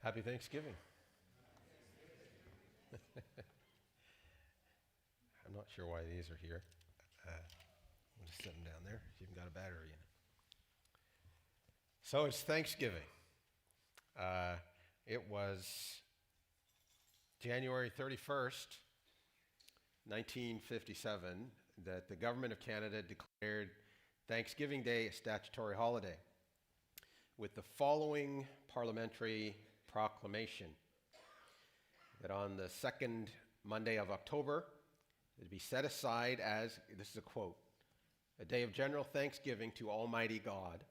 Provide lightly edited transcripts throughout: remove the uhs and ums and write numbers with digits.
Happy Thanksgiving. I'm not sure why these are here. I'll just set them down there. If you've got a battery in it. So it's Thanksgiving. It was January 31st, 1957, that the government of Canada declared Thanksgiving Day a statutory holiday with the following parliamentary proclamation that on the second Monday of October, it would be set aside as, this is a quote, a day of general thanksgiving to Almighty God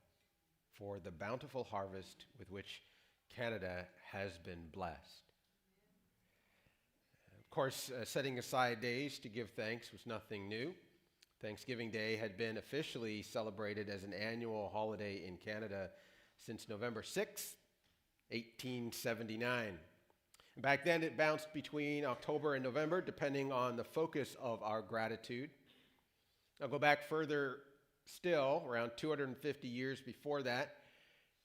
for the bountiful harvest with which Canada has been blessed. Of course, setting aside days to give thanks was nothing new. Thanksgiving Day had been officially celebrated as an annual holiday in Canada since November 6th, 1879. Back then, it bounced between October and November, depending on the focus of our gratitude. I'll go back further still, around 250 years before that.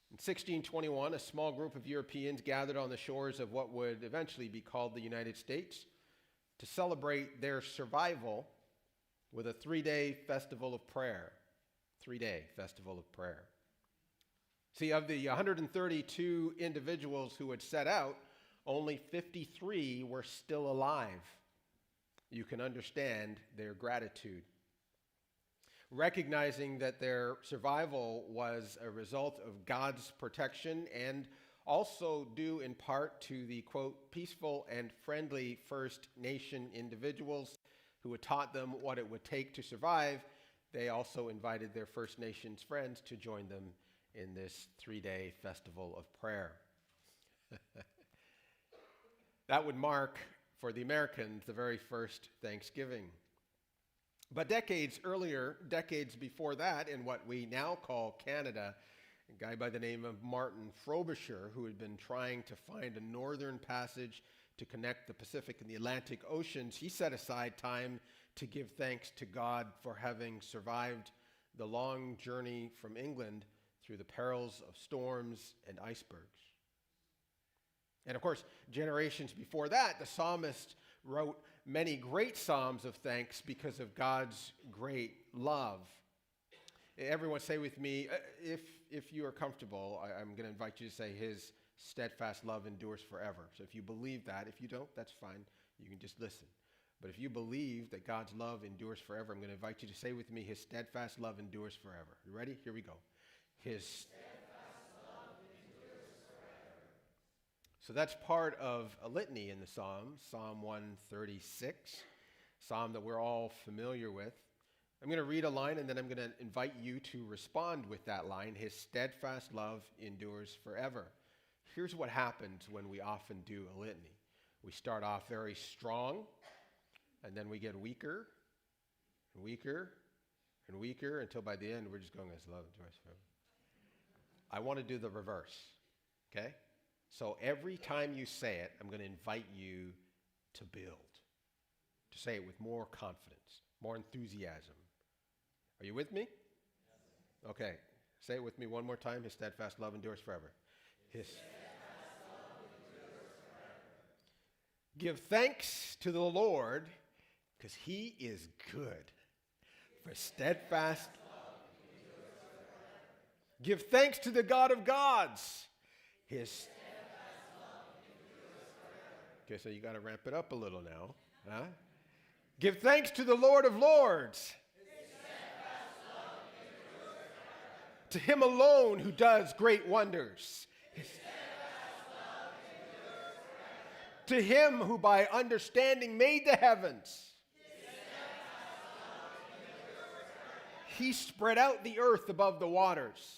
In 1621, a small group of Europeans gathered on the shores of what would eventually be called the United States to celebrate their survival with a three-day festival of prayer. Three-day festival of prayer. See, of the 132 individuals who had set out, only 53 were still alive. You can understand their gratitude. Recognizing that their survival was a result of God's protection and also due in part to the, quote, peaceful and friendly First Nation individuals who had taught them what it would take to survive, they also invited their First Nations friends to join them in this three-day festival of prayer. That would mark, for the Americans, the very first Thanksgiving. But decades earlier, decades before that, in what we now call Canada, a guy by the name of Martin Frobisher, who had been trying to find a northern passage to connect the Pacific and the Atlantic Oceans, he set aside time to give thanks to God for having survived the long journey from England through the perils of storms and icebergs. And of course, generations before that, the psalmist wrote many great psalms of thanks because of God's great love. Everyone say with me, if you are comfortable, I'm going to invite you to say his steadfast love endures forever. So if you believe that, if you don't, that's fine. You can just listen. But if you believe that God's love endures forever, I'm going to invite you to say with me, his steadfast love endures forever. You ready? Here we go. His steadfast love endures forever. So that's part of a litany in the Psalms, Psalm 136, psalm that we're all familiar with. I'm going to read a line and then I'm going to invite you to respond with that line. His steadfast love endures forever. Here's what happens when we often do a litany. We start off very strong and then we get weaker and weaker and weaker until by the end we're just going, his love endures forever. I want to do the reverse, okay? So every time you say it, I'm going to invite you to build, to say it with more confidence, more enthusiasm. Are you with me? Yes. Okay. Say it with me one more time. His steadfast love endures forever. His steadfast love endures forever. Give thanks to the Lord because he is good. For steadfast love endures forever. Give thanks to the God of gods. His steadfast love endures forever. Okay, so you got to ramp it up a little now. Huh? Give thanks to the Lord of lords. To him alone who does great wonders. To him who by understanding made the heavens. He spread out the earth above the waters.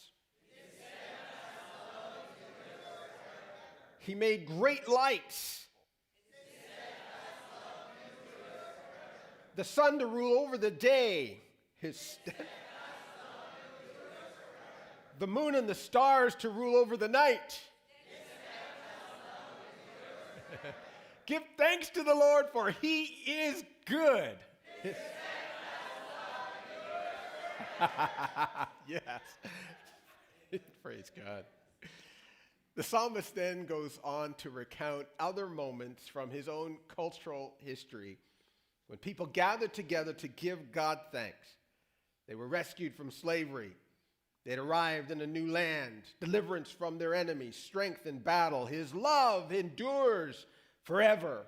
He made great lights. The sun to rule over the day. The moon and the stars to rule over the night. Give thanks to the Lord, for he is good. Yes. Praise God. The psalmist then goes on to recount other moments from his own cultural history when people gathered together to give God thanks. They were rescued from slavery. They had arrived in a new land, deliverance from their enemies, strength in battle. His love endures forever.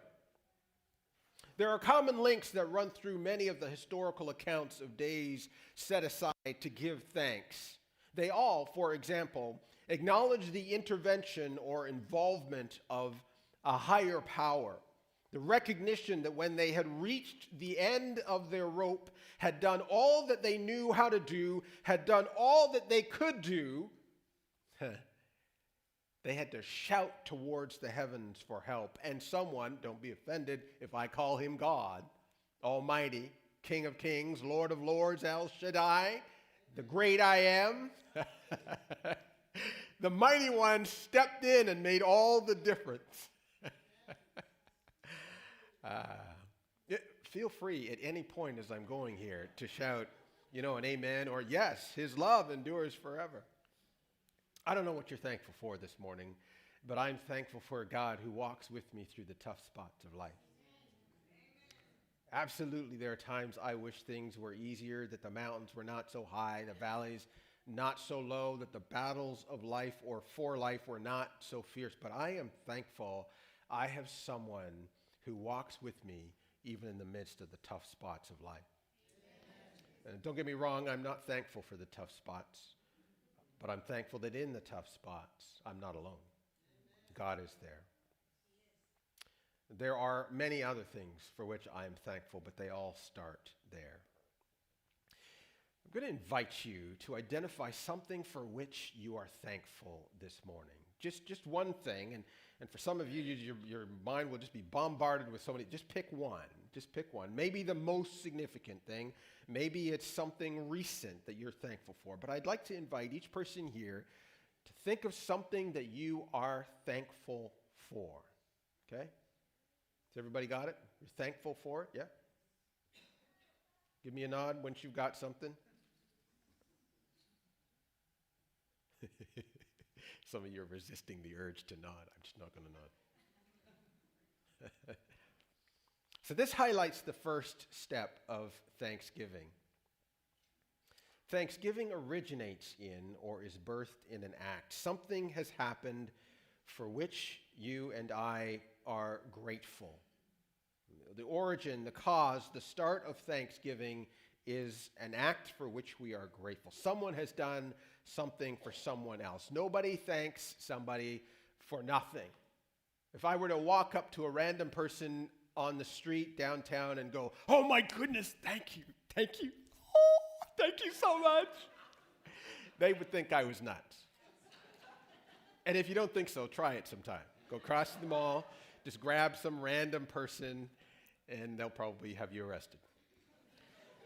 There are common links that run through many of the historical accounts of days set aside to give thanks. They all, for example, acknowledge the intervention or involvement of a higher power, the recognition that when they had reached the end of their rope, had done all that they knew how to do, had done all that they could do, they had to shout towards the heavens for help. And someone, don't be offended if I call him God, Almighty, King of Kings, Lord of Lords, El Shaddai, the great I am, the mighty one stepped in and made all the difference. Feel free at any point as I'm going here to shout, an amen or yes, his love endures forever. I don't know what you're thankful for this morning, but I'm thankful for a God who walks with me through the tough spots of life. Absolutely, there are times I wish things were easier, that the mountains were not so high, the valleys not so low, that the battles of life or for life were not so fierce. But I am thankful I have someone who walks with me even in the midst of the tough spots of life. And don't get me wrong, I'm not thankful for the tough spots, but I'm thankful that in the tough spots, I'm not alone. God is there. There are many other things for which I am thankful, but they all start there. I'm going to invite you to identify something for which you are thankful this morning. Just one thing, and for some of you, your mind will just be bombarded with so many. Just pick one. Just pick one. Maybe the most significant thing. Maybe it's something recent that you're thankful for. But I'd like to invite each person here to think of something that you are thankful for. Okay? Has everybody got it? You're thankful for it? Yeah? Give me a nod once you've got something. Some of you are resisting the urge to nod. I'm just not going to nod. So this highlights the first step of Thanksgiving. Thanksgiving originates in or is birthed in an act. Something has happened for which you and I are grateful. The origin, the cause, the start of Thanksgiving is an act for which we are grateful. Someone has done something for someone else. Nobody thanks somebody for nothing. If I were to walk up to a random person on the street downtown and go, "Oh my goodness, thank you, oh, thank you so much," they would think I was nuts. And if you don't think so, try it sometime. Go across the mall, just grab some random person, and they'll probably have you arrested.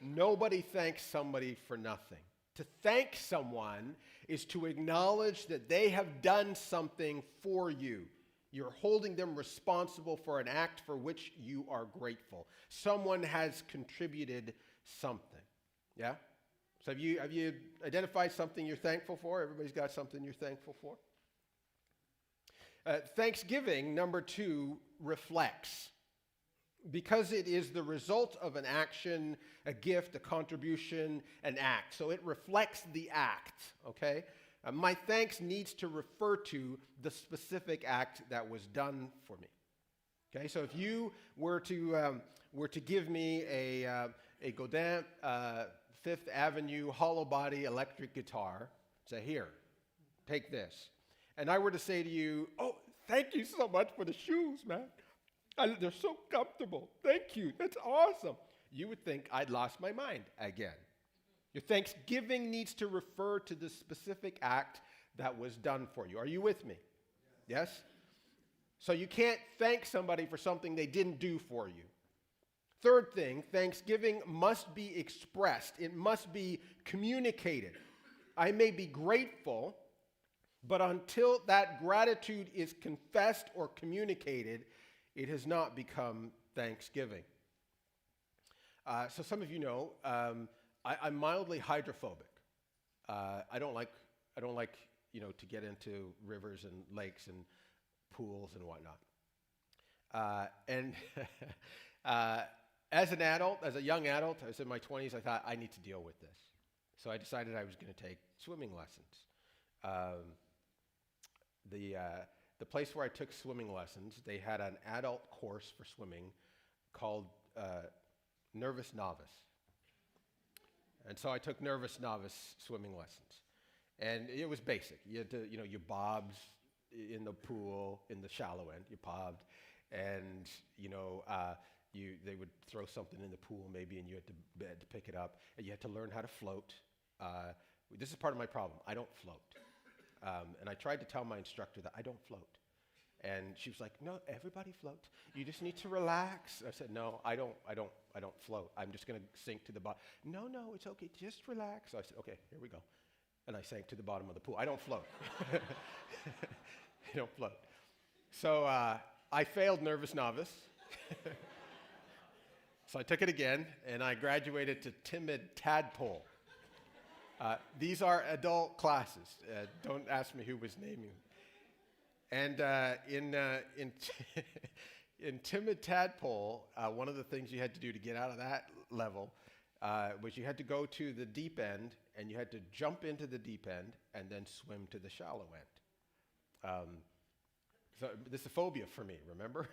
Nobody thanks somebody for nothing. To thank someone is to acknowledge that they have done something for you. You're holding them responsible for an act for which you are grateful. Someone has contributed something. Yeah? So have you identified something you're thankful for? Everybody's got something you're thankful for? Thanksgiving, number 2, reflects. Because it is the result of an action, a gift, a contribution, an act. So it reflects the act, okay? My thanks needs to refer to the specific act that was done for me. Okay, so if you were to give me a Godin Fifth Avenue hollow body electric guitar, say, "Here, take this," and I were to say to you, "Oh, thank you so much for the shoes, man. They're so comfortable. Thank you. That's awesome," you would think I'd lost my mind again. Your thanksgiving needs to refer to the specific act that was done for you. Are you with me? Yes? So you can't thank somebody for something they didn't do for you. Third thing, thanksgiving must be expressed. It must be communicated. I may be grateful, but until that gratitude is confessed or communicated, it has not become thanksgiving. So some of you know, I'm mildly hydrophobic. I don't like to get into rivers and lakes and pools and whatnot. And as an adult, as a young adult, I was in my 20s, I thought, I need to deal with this. So I decided I was going to take swimming lessons. The place where I took swimming lessons, they had an adult course for swimming called Nervous Novice. And so I took Nervous Novice swimming lessons. And it was basic. You had to, you bobbed in the pool, in the shallow end, you bobbed, and, they would throw something in the pool maybe, and you had to pick it up, and you had to learn how to float. This is part of my problem. I don't float. And I tried to tell my instructor that I don't float. And she was like, no, everybody floats. You just need to relax. I said, no, I don't float. I'm just going to sink to the bottom. No, it's okay. Just relax. So I said, okay, here we go. And I sank to the bottom of the pool. I don't float. I don't float. So I failed Nervous Novice. So I took it again, and I graduated to Timid Tadpole. These are adult classes. Don't ask me who was naming them. And in Timid Tadpole, one of the things you had to do to get out of that level was you had to go to the deep end, and you had to jump into the deep end and then swim to the shallow end. So this is a phobia for me, remember?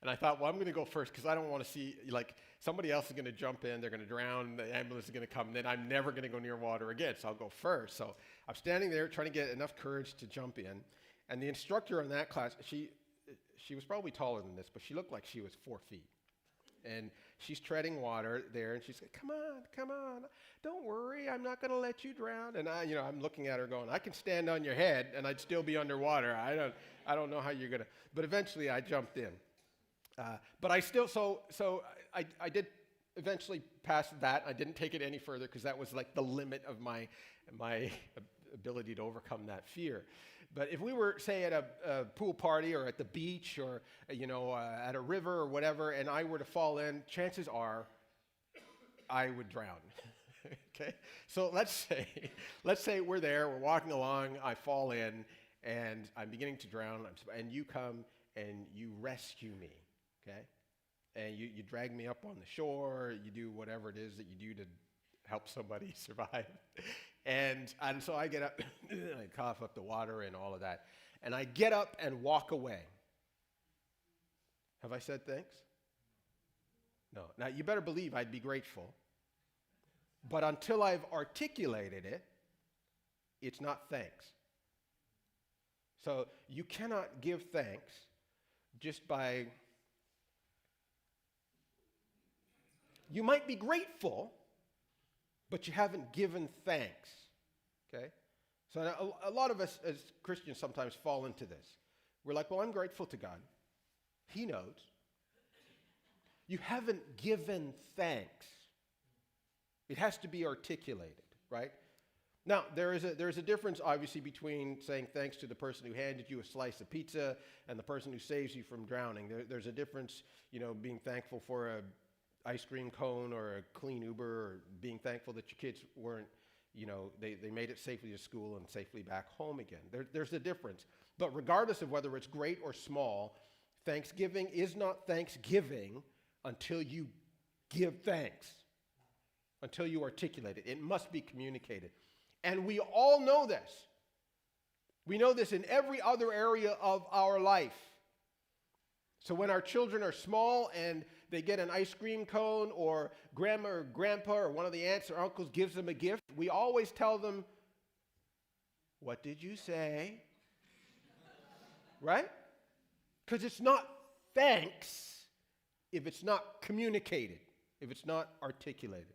And I thought, well, I'm going to go first because I don't want to see, somebody else is going to jump in, they're going to drown, the ambulance is going to come, and then I'm never going to go near water again, so I'll go first. So I'm standing there trying to get enough courage to jump in, and the instructor in that class, she was probably taller than this, but she looked like she was 4 feet. And she's treading water there, and she's like, come on, don't worry, I'm not going to let you drown. And I'm looking at her going, I can stand on your head, and I'd still be underwater. I don't know how you're going to. But eventually, I jumped in. But I still, I did eventually pass that. I didn't take it any further because that was like the limit of my ability to overcome that fear. But if we were, say, at a pool party or at the beach or, at a river or whatever, and I were to fall in, chances are I would drown. Okay? So let's say we're there, we're walking along, I fall in, and I'm beginning to drown, and you come and you rescue me. Okay? And you drag me up on the shore, you do whatever it is that you do to help somebody survive. And so I get up, I cough up the water and all of that. And I get up and walk away. Have I said thanks? No. Now, you better believe I'd be grateful. But until I've articulated it, it's not thanks. So you cannot give thanks just by... You might be grateful, but you haven't given thanks, okay? So a lot of us as Christians sometimes fall into this. We're like, well, I'm grateful to God. He knows. You haven't given thanks. It has to be articulated, right? Now, there is a difference, obviously, between saying thanks to the person who handed you a slice of pizza and the person who saves you from drowning. There's a difference, being thankful for a ice cream cone or a clean Uber, or being thankful that your kids weren't, they made it safely to school and safely back home again. There's a difference. But regardless of whether it's great or small, Thanksgiving is not Thanksgiving until you give thanks, until you articulate it. It must be communicated. And we all know this. We know this in every other area of our life. So when our children are small and they get an ice cream cone, or grandma or grandpa or one of the aunts or uncles gives them a gift, we always tell them, what did you say? Right? Because it's not thanks if it's not communicated, if it's not articulated.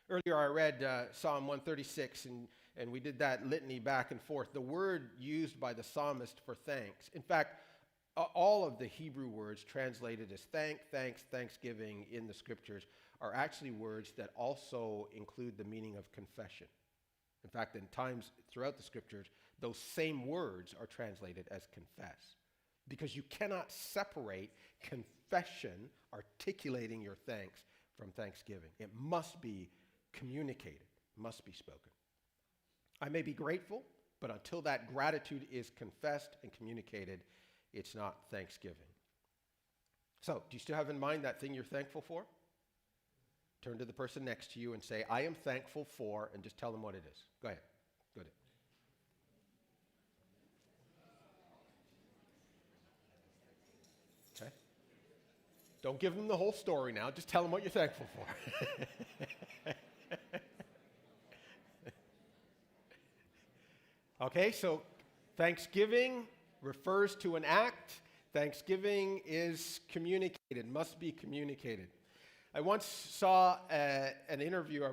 Earlier I read Psalm 136, and we did that litany back and forth. The word used by the psalmist for thanks. In fact, all of the Hebrew words translated as thanks, thanksgiving in the scriptures are actually words that also include the meaning of confession. In fact, in times throughout the scriptures, those same words are translated as confess. Because you cannot separate confession, articulating your thanks, from thanksgiving. It must be communicated, must be spoken. I may be grateful, but until that gratitude is confessed and communicated, it's not thanksgiving. So, do you still have in mind that thing you're thankful for? Turn to the person next to you and say, I am thankful for, and just tell them what it is. Go ahead. Go ahead. Okay. Don't give them the whole story now. Just tell them what you're thankful for. Okay, so Thanksgiving refers to an act. Thanksgiving is communicated, must be communicated. I once saw a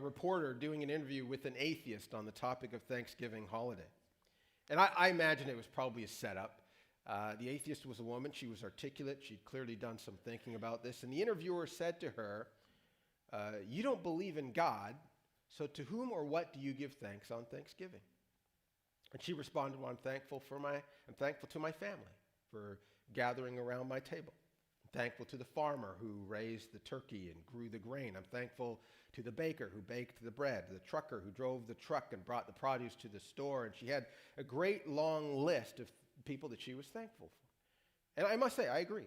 reporter doing an interview with an atheist on the topic of Thanksgiving holiday. And I imagine it was probably a setup. The atheist was a woman. She was articulate. She'd clearly done some thinking about this. And the interviewer said to her, you don't believe in God, so to whom or what do you give thanks on Thanksgiving? And she responded, well, I'm thankful to my family for gathering around my table. I'm thankful to the farmer who raised the turkey and grew the grain. I'm thankful to the baker who baked the bread, the trucker who drove the truck and brought the produce to the store. And she had a great long list of people that she was thankful for. And I must say, I agree.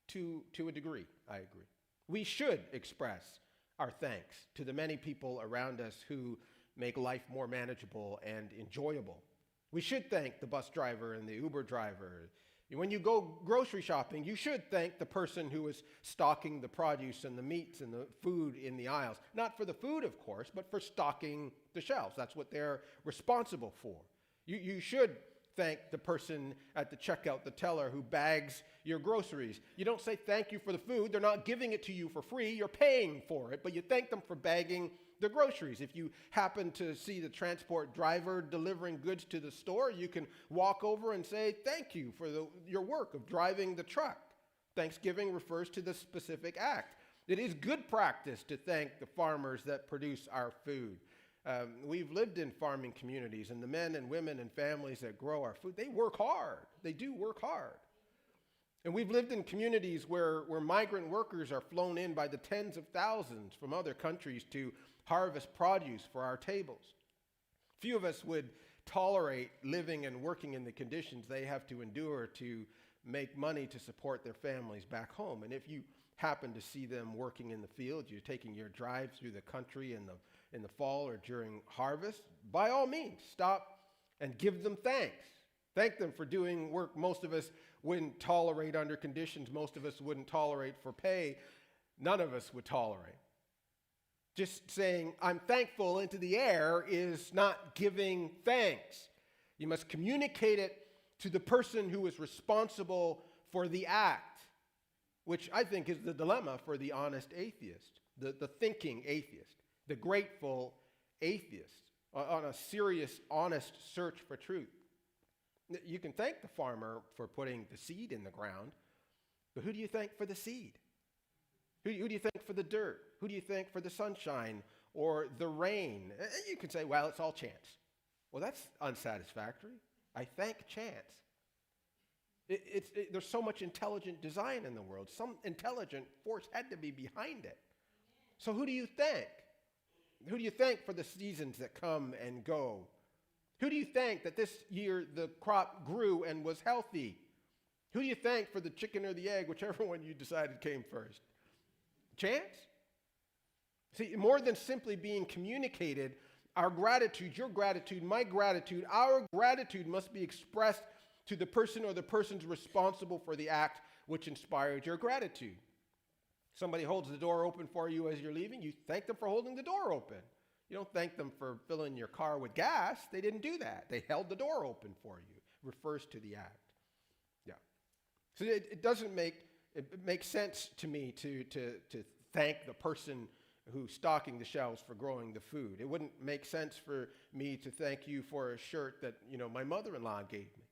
To a degree, I agree. We should express our thanks to the many people around us who make life more manageable and enjoyable. We should thank the bus driver and the Uber driver. When you go grocery shopping, you should thank the person who is stocking the produce and the meats and the food in the aisles. Not for the food, of course, but for stocking the shelves. That's what they're responsible for. You should thank the person at the checkout, the teller who bags your groceries. You don't say thank you for the food. They're not giving it to you for free. You're paying for it, but you thank them for bagging the groceries. If you happen to see the transport driver delivering goods to the store, you can walk over and say thank you for your work of driving the truck. Thanksgiving refers to the specific act. It is good practice to thank the farmers that produce our food. We've lived in farming communities, and the men and women and families that grow our food, they work hard. They do work hard. And we've lived in communities where migrant workers are flown in by the tens of thousands from other countries to harvest produce for our tables. Few of us would tolerate living and working in the conditions they have to endure to make money to support their families back home. And if you happen to see them working in the field, you're taking your drive through the country in the fall or during harvest, by all means, stop and give them thanks. Thank them for doing work most of us wouldn't tolerate under conditions most of us wouldn't tolerate for pay. None of us would tolerate. Just saying, I'm thankful into the air is not giving thanks. You must communicate it to the person who is responsible for the act, which I think is the dilemma for the honest atheist, the thinking atheist, the grateful atheist, on a serious, honest search for truth. You can thank the farmer for putting the seed in the ground, but who do you thank for the seed? Who do you thank for the dirt? Who do you thank for the sunshine or the rain? You can say, well, it's all chance. Well, that's unsatisfactory. I thank chance. There's so much intelligent design in the world. Some intelligent force had to be behind it. So who do you thank? Who do you thank for the seasons that come and go? Who do you thank that this year the crop grew and was healthy? Who do you thank for the chicken or the egg, whichever one you decided came first? Chance? See, more than simply being communicated, our gratitude, your gratitude, my gratitude, our gratitude must be expressed to the person or the persons responsible for the act which inspired your gratitude. Somebody holds the door open for you as you're leaving, you thank them for holding the door open. You don't thank them for filling your car with gas. They didn't do that. They held the door open for you. It refers to the act. Yeah. So it doesn't make sense to me to thank the person who's stocking the shelves for growing the food. It wouldn't make sense for me to thank you for a shirt that, my mother-in-law gave me.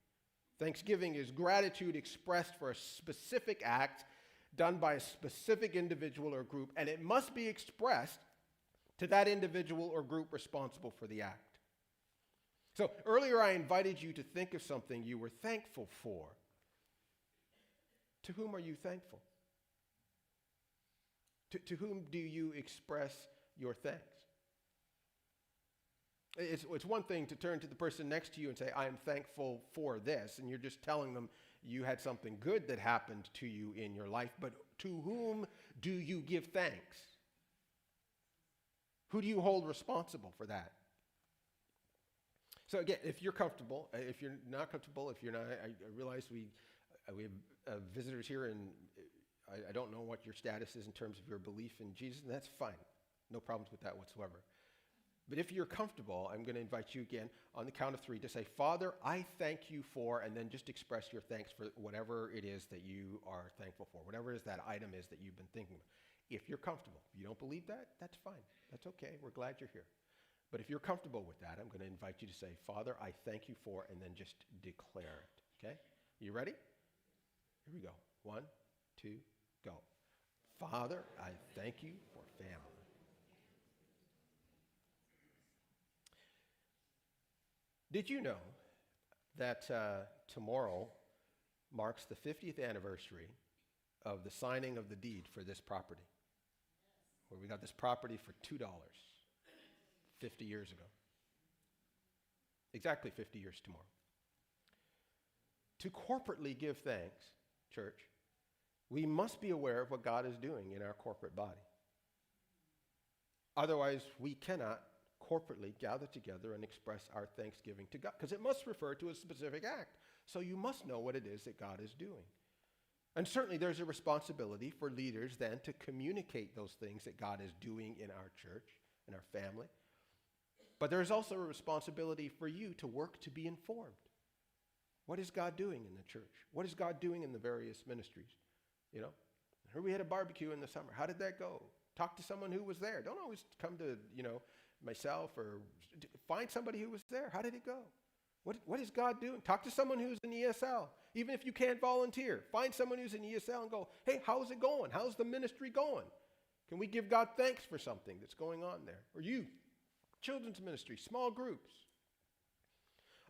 Thanksgiving is gratitude expressed for a specific act done by a specific individual or group, and it must be expressed to that individual or group responsible for the act. So earlier I invited you to think of something you were thankful for. To whom are you thankful? To whom do you express your thanks? It's one thing to turn to the person next to you and say, I am thankful for this, and you're just telling them you had something good that happened to you in your life, but to whom do you give thanks? Who do you hold responsible for that? So again, if you're comfortable, if you're not comfortable, if you're not, I realize we have visitors here, and I don't know what your status is in terms of your belief in Jesus, and that's fine. No problems with that whatsoever. But if you're comfortable, I'm going to invite you again on the count of 3 to say, Father, I thank you for, and then just express your thanks for whatever it is that you are thankful for, whatever it is that item is that you've been thinking of. If you're comfortable, if you don't believe that, that's fine. That's okay. We're glad you're here. But if you're comfortable with that, I'm going to invite you to say, Father, I thank you for, and then just declare it. Okay? You ready? Here we go. 1, 2, go. Father, I thank you for family. Did you know that tomorrow marks the 50th anniversary of the signing of the deed for this property? Where we got this property for $2 50 years ago. Exactly 50 years tomorrow. To corporately give thanks, church, we must be aware of what God is doing in our corporate body. Otherwise, we cannot corporately gather together and express our thanksgiving to God, because it must refer to a specific act. So you must know what it is that God is doing. And certainly there's a responsibility for leaders then to communicate those things that God is doing in our church, in our family. But there's also a responsibility for you to work to be informed. What is God doing in the church? What is God doing in the various ministries? You know, here we had a barbecue in the summer. How did that go? Talk to someone who was there. Don't always come to, myself, or find somebody who was there. How did it go? What is God doing? Talk to someone who's in ESL. Even if you can't volunteer, find someone who's in ESL and go, hey, how's it going? How's the ministry going? Can we give God thanks for something that's going on there? Or youth, children's ministry, small groups.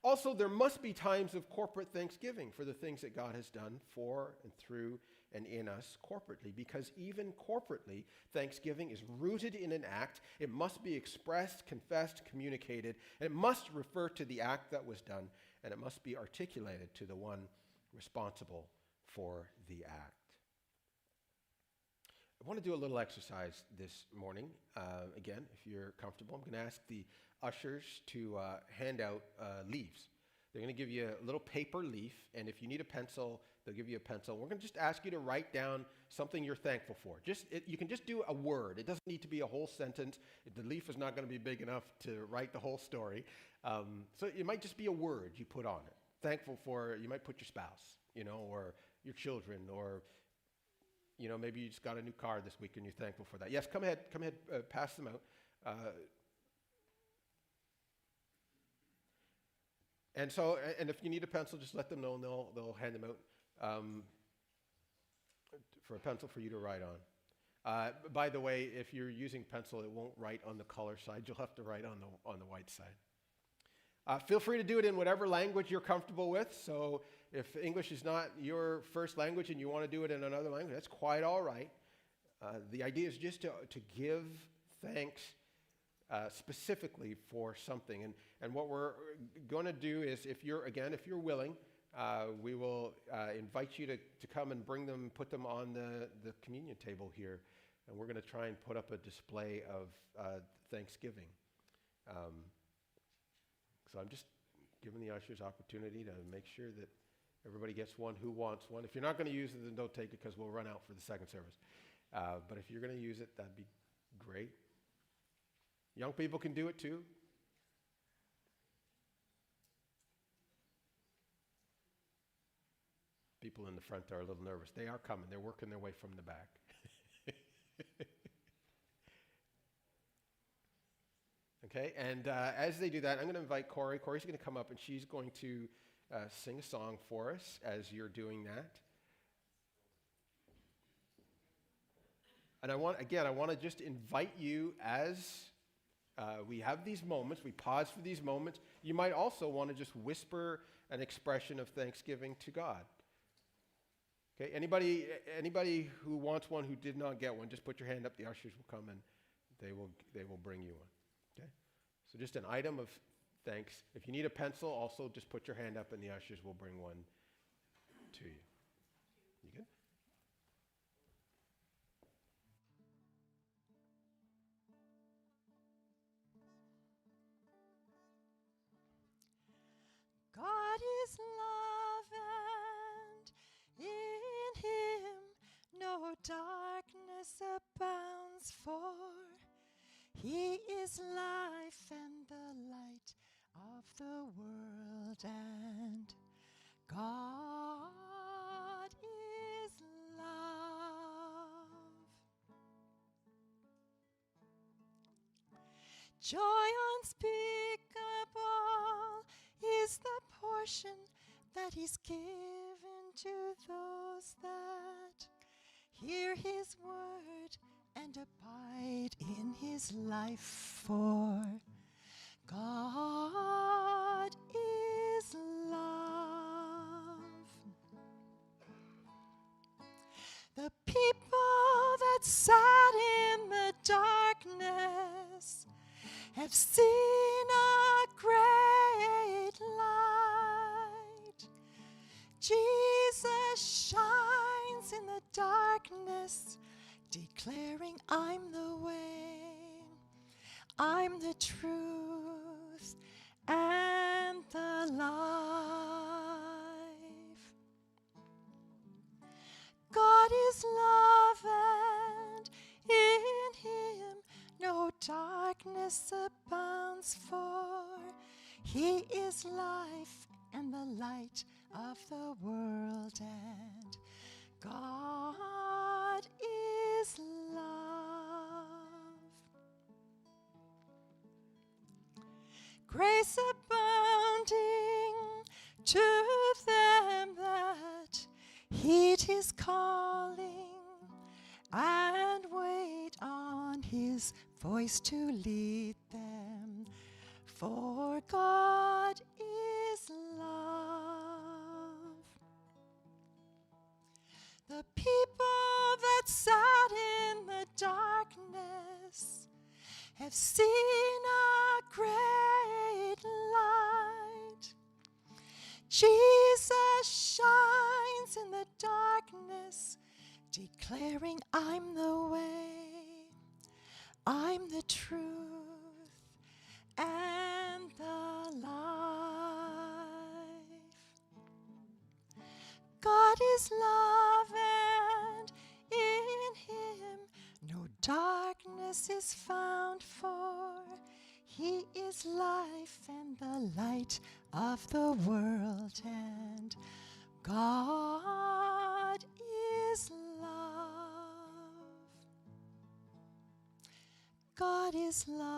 Also, there must be times of corporate thanksgiving for the things that God has done for and through and in us corporately, because even corporately, thanksgiving is rooted in an act. It must be expressed, confessed, communicated, and it must refer to the act that was done, and it must be articulated to the one responsible for the act. I want to do a little exercise this morning. Again, if you're comfortable, I'm going to ask the ushers to hand out leaves. They're going to give you a little paper leaf, and if you need a pencil, they'll give you a pencil. We're going to just ask you to write down something you're thankful for. You can just do a word. It doesn't need to be a whole sentence. The leaf is not going to be big enough to write the whole story. So it might just be a word you put on it. Thankful for, you might put your spouse, or your children, or maybe you just got a new car this week and you're thankful for that. Yes, come ahead, pass them out. And if you need a pencil, just let them know, and they'll hand them out for a pencil for you to write on. By the way, if you're using pencil, it won't write on the color side. You'll have to write on the white side. Feel free to do it in whatever language you're comfortable with. So if English is not your first language and you want to do it in another language, that's quite all right. The idea is just to give thanks specifically for something. And what we're going to do is, if you're willing, we will invite you to come and put them on the communion table here. And we're going to try and put up a display of Thanksgiving. So I'm just giving the ushers opportunity to make sure that everybody gets one who wants one. If you're not going to use it, then don't take it, because we'll run out for the second service. But if you're going to use it, that'd be great. Young people can do it too. People in the front are a little nervous. They are coming. They're working their way from the back. Okay, and as they do that, I'm going to invite Corey. Corey's going to come up, and she's going to sing a song for us as you're doing that. And I want to just invite you, as we have these moments, we pause for these moments. You might also want to just whisper an expression of thanksgiving to God. Okay, anybody who wants one who did not get one, just put your hand up. The ushers will come and they will bring you one. Okay, So just an item of thanks. If you need a pencil, also just put your hand up and the ushers will bring one to you. You good? God is love, and in him no darkness abounds, for he is life and the light of the world, and God is love. Joy unspeakable is the portion that is given to those that hear his word and abide in his life, for God is love. The people that sat in the darkness have seen a great light. Jesus shines in the darkness, declaring, I'm the way, I'm the truth, and the life. God is love, and in him no darkness abounds, for he is life and the light of the world, and God is love. Grace abounding to them that heed his calling and wait on his voice to lead them, for God is love. The people that sat in the darkness have seen a great light. Jesus shines in the darkness, declaring, I'm the way, I'm the truth, and the life. God is love, and in him no darkness is found, for he is life and the light of the world, and God is love. God is love.